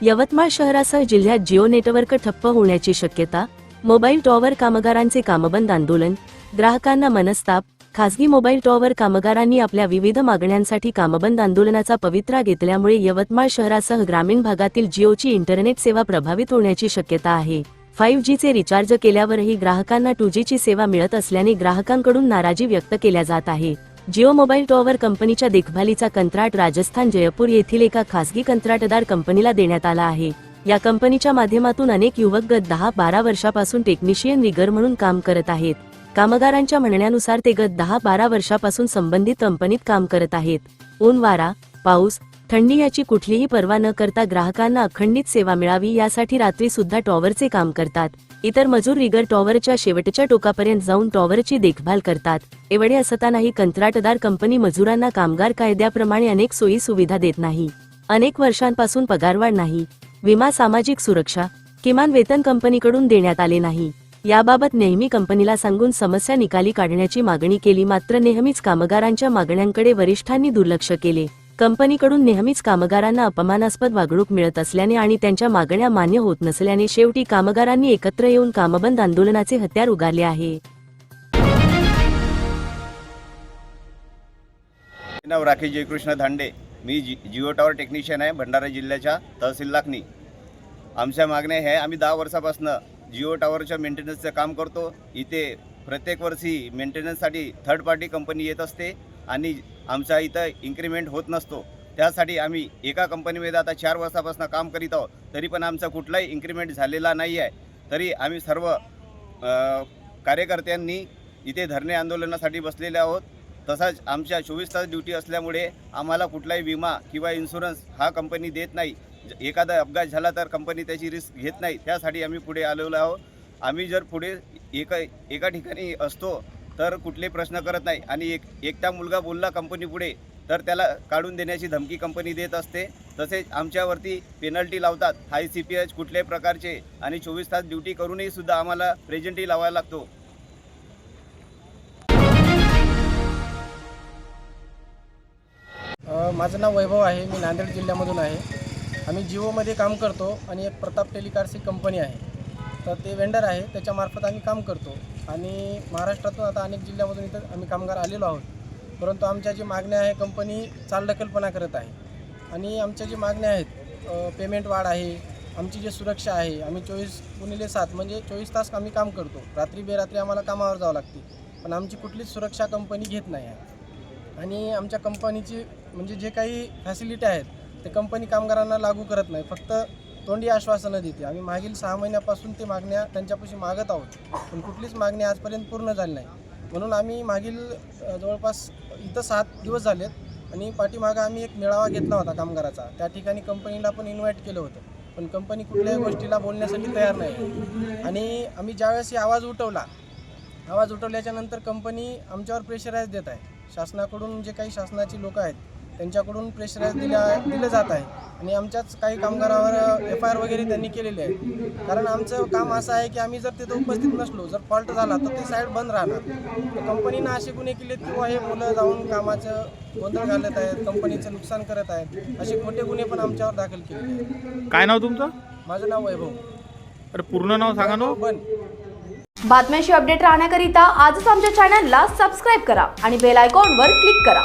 यवतमाळ शहरासह जिल्ह्यात जिओ नेटवर्क ठप्प होण्याची शक्यता, मोबाईल टॉवर कामगारांचे कामबंद आंदोलन, ग्राहकांना मनस्ताप। खासगी मोबाईल टॉवर कामगारांनी आपल्या विविध मागण्यांसाठी कामबंद आंदोलनाचा पवित्रा घेतल्यामुळे यवतमाळ शहरासह ग्रामीण भागातील जिओची इंटरनेट सेवा प्रभावित होण्याची शक्यता आहे। 5G चे रिचार्ज केल्यावरही ग्राहकांना 2G ची सेवा मिळत असल्याने ग्राहकांकडून नाराजी व्यक्त केल्या जात आहे। जिओ मोबाईल टॉवर कंपनीच्या देखभालीचा कंत्राट राजस्थान जयपूर येथील एका खासगी कंत्राटदार कंपनीला देण्यात आला आहे। या कंपनीच्या माध्यमातून अनेक युवक गत 10-12 वर्षापासून टेक्निशियन रिगर म्हणून काम करत आहेत। कामगारांच्या म्हणण्यानुसार ते गत 10-12 वर्षापासून संबंधित कंपनीत काम करत आहेत। ऊन वारा, पाऊस, थंडी याची कुठलीही पर्वा न करता ग्राहकांना अखंडित सेवा मिळावी यासाठी रात्री सुद्धा टॉवरचे काम करतात। इतर मजूर रिगर टॉवरच्या शेवटच्या टोकापर्यंत जाऊन टॉवरची देखभाल करतात। एवढे असतानाही कंत्राटदार कंपनी मजुरांना कामगार कायद्याप्रमाणे अनेक सोयी सुविधा देत नाही। अनेक वर्षांपासून पगारवाढ नाही, विमा, सामाजिक सुरक्षा, किमान वेतन कंपनीकडून देण्यात आले नाही। याबाबत नेहमी कंपनीला सांगून समस्या निकाली काढण्याची मागणी केली, मात्र नेहमीच कामगारांच्या मागण्यांकडे वरिष्ठांनी दुर्लक्ष केले। कंपनीकडून नेहमीच कामगारांना अपमानास्पद वागणूक मिळत असल्याने आणि त्यांच्या मागण्या मान्य होत नसल्याने शेवटी कामगारांनी एकत्र येऊन कामबंद आंदोलनाचे हत्यार उगारले आहे। नाव राकेश जयकृष्ण धांडे, मी जिओ टॉवर टेक्निशियन आहे भंडारा जिल्ह्याच्या तहसील लाखनी। आमच्या मागण्या आहे, आम्ही 10 वर्षापासून जिओ टॉवरच्या मेंटेनन्सचं काम करतो। इथे प्रत्येक वर्षी मेंटेनन्ससाठी थर्ड पार्टी कंपनी येत असते आणि आमचा इथं इन्क्रीमेंट होत नसतो। त्यासाठी आम्ही एका कंपनीमध्ये आता 4 वर्षापासून काम करीत आहोत, तरी पण आमचा कुठलाही इन्क्रीमेंट झालेला नाही आहे। तरी आम्ही सर्व कार्यकर्त्यांनी इथे धरणे आंदोलनासाठी बसलेले आहोत। तसंच आमच्या 24 तास ड्युटी असल्यामुळे आम्हाला कुठलाही विमा किंवा इन्शुरन्स हा कंपनी देत नाही। एखादा अपघात झाला तर कंपनी त्याची रिस्क घेत नाही। त्यासाठी आम्ही पुढे आलेलो आहोत। आम्ही जर पुढे एका ठिकाणी असतो तर कुठले प्रश्न करत नाही आणि एकटा मुलगा बोलला कंपनी पुढे तर त्याला काढून देण्याची धमकी कंपनी देत असते। तसेच आमच्यावरती पेनल्टी लावतात, हाय CPH कुठल्याही प्रकारचे, आणि 24 तास ड्युटी करूनही सुद्धा आम्हाला प्रेझेंटही लावायला लागतो। माझं नाव वैभव आहे, मी नांदेड जिल्ह्यामधून आहे। आम्ही जिओमध्ये काम करतो आणि एक प्रताप टेलिकॉमची कंपनी आहे, तर ते वेंडर आहे, त्याच्यामार्फत आम्ही काम करतो। आणि महाराष्ट्रातून आता अनेक जिल्ह्यामधून इथं आम्ही कामगार आलेलो आहोत, परंतु आमच्या जी मागण्या आहे कंपनी चालढकलपणा करत आहे। आणि आमच्या जी मागण्या आहेत, पेमेंट वाढ आहे, आमची जी सुरक्षा आहे, आम्ही 24x7 म्हणजे 24 तास आम्ही काम करतो, रात्री बेरात्री आम्हाला कामावर जावं लागते, पण आमची कुठलीच सुरक्षा कंपनी घेत नाही आहे। आणि आमच्या कंपनीची म्हणजे जे काही फॅसिलिटी आहेत ते कंपनी कामगारांना लागू करत नाही, फक्त तोंडी आश्वासनं देते। आम्ही मागील 6 महिन्यापासून ते मागण्या त्यांच्यापाशी मागत आहोत, पण कुठलीच मागणी आजपर्यंत पूर्ण झाली नाही। म्हणून आम्ही मागील जवळपास इथं 7 दिवस झालेत आणि पाठीमागं आम्ही एक मेळावा घेतला होता कामगाराचा, त्या ठिकाणी कंपनीला पण इन्व्हाइट केलं होतं, पण कंपनी कुठल्याही गोष्टीला बोलण्यासाठी तयार नाही। आणि आम्ही ज्यावेळेस आवाज उठवल्याच्या नंतर कंपनी आमच्यावर प्रेशराईज देत आहे। शासनाकडून जे काही शासनाची लोक आहेत त्यांच्याकडून प्रेशराईज दिलं जात आहे आणि आमच्याच काही कामगारावर FIR वगैरे त्यांनी केलेले आहे। कारण आमचं काम असं आहे की आम्ही जर तिथं उपस्थित नसलो, जर फॉल्ट झाला तर ते साईड बंद राहणार। तर कंपनीनं असे गुन्हे केलेत किंवा हे मुलं जाऊन कामाचं गोंधळ घालत आहेत, कंपनीचं नुकसान करत आहेत, असे खोटे गुन्हे पण आमच्यावर दाखल केलेले आहेत। काय नाव तुमचं? माझं नाव वैभव। अरे पूर्ण नाव सांगा ना। बातम्यांशी अपडेट राहण्याकरिता आजच आमच्या चॅनलला सबस्क्राईब करा आणि बेल आयकॉनवर क्लिक करा।